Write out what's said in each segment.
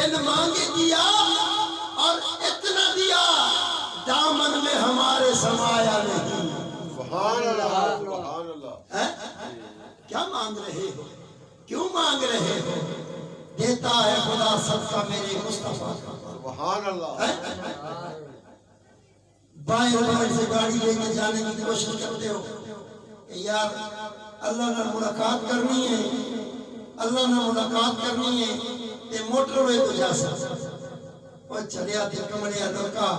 بن مانگے دیا اور اتنا دیا دامن میں ہمارے سمایا نہیں. سبحان اللہ سبحان اللہ. کیا مانگ رہے ہو؟ کیوں مانگ رہے ہو؟ دیتا ہے خدا صدقہ میرے مصطفیٰ کا. سبحان اللہ. بائیں بائیں سے گاڑی لے کے جانے کی کوشش کرتے ہو کہ یار اللہ نے ملاقات کرنی ہے، اللہ نے ملاقات کرنی ہے تے موٹر وے تو جا سکتا. اور چلیا تے کمڑیا لڑکا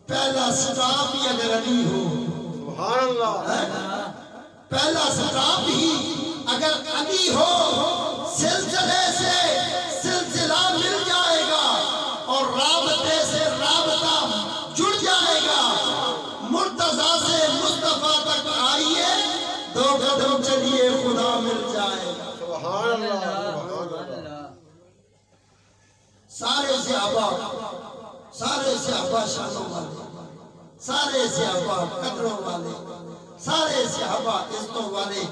پہلا سٹاپ ہی اگر علی ہو. سبحان اللہ. پہلا سٹاپ ہی اگر علی ہو سلسلے سے سلسلہ مل جائے گا اور رابطے سے رابطہ جڑ جائے گا. مرتضیٰ سے مصطفیٰ تک آئیے 2 قدم چلیے خدا مل جائے گا. سبحان اللہ سبحان اللہ. سارے صحابہ شانوں والے، سارے صحابہ قدروں والے، سارے صحابہ عزتوں والے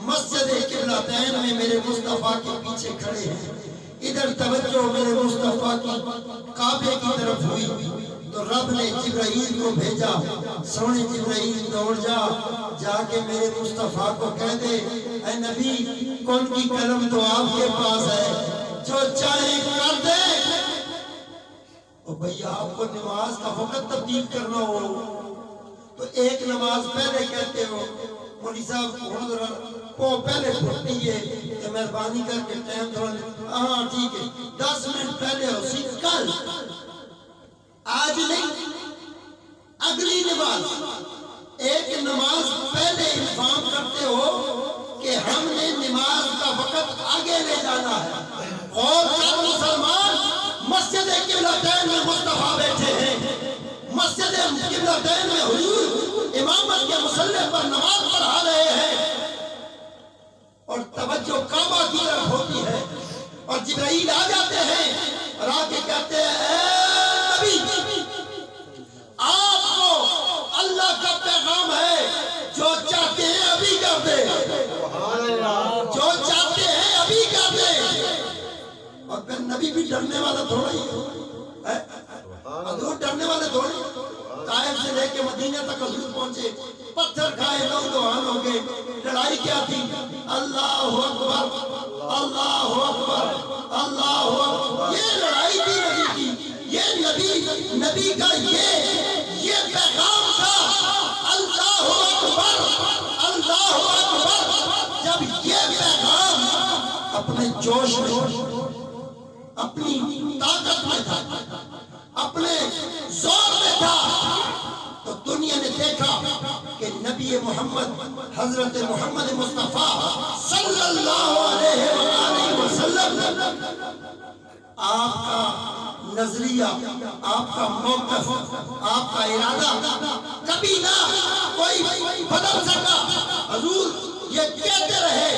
مسجد قبلتین میں میرے مصطفیٰ کے پیچھے کھڑے ہیں. ادھر توجہ میرے مصطفیٰ کی کعبے کی طرف ہوئی تو رب نے جبرائیل کو بھیجا. سونے جبرائیل دوڑ جا کے میرے مصطفیٰ کو کہہ دے اے نبی کون کی قلم تو آپ کے پاس ہے، جو چاہے کر دے. اور بھیا آپ کو نماز کا وقت تبدیل کرنا ہو تو ایک نماز پہلے کہتے ہو مولوی صاحب وہ پہلے پڑھتی ہے کہ مہربانی کر کے ٹائم تھوڑا. ہاں ٹھیک ہے 10 منٹ پہلے ہو سی کل آج نہیں اگلی نماز. ایک نماز پہلے انفارم کرتے ہو کہ ہم نے نماز کا وقت آگے لے جانا ہے. اور مسلمان مسجد قبلتین میں مصطفیٰ بیٹھے ہیں، مسجد قبلتین میں حضور امامت کے مصلی پر نماز پڑھا رہے ہیں اور توجہ کعبہ کی طرف ہوتی ہے اور جبرائیل آ جاتے ہیں اور آ کے کہتے ہیں اے نبی آپ کو اللہ کا پیغام ہے، جو چاہتے ہیں ابھی کر دے، جو چاہتے ہیں ابھی کر دے. اور پھر نبی بھی ڈرنے والا تھوڑا ہی حضور ڈرنے والے تھوڑے. طائف سے لے کے مدینہ تک حضور پہنچے، پتھر کھائے نوجوان ہو گئے. لڑائی کیا تھی؟ اللہ اکبر اللہ اکبر اللہ اکبر. یہ لڑائی تھی نبی کی. یہ نبی کا یہ پیغام تھا اللہ اکبر اللہ اکبر. جب یہ پیغام اپنے جوش میں اپنی طاقت میں تھا، اپنے زور میں تھا تو دنیا نے دیکھا کہ نبی محمد حضرت محمد مصطفیٰ صلی اللہ علیہ وآلہ وسلم آپ کا نظریہ، آپ کا موقف، آپ کا ارادہ کبھی نہ کوئی بدل سکا. حضور یہ کہتے رہے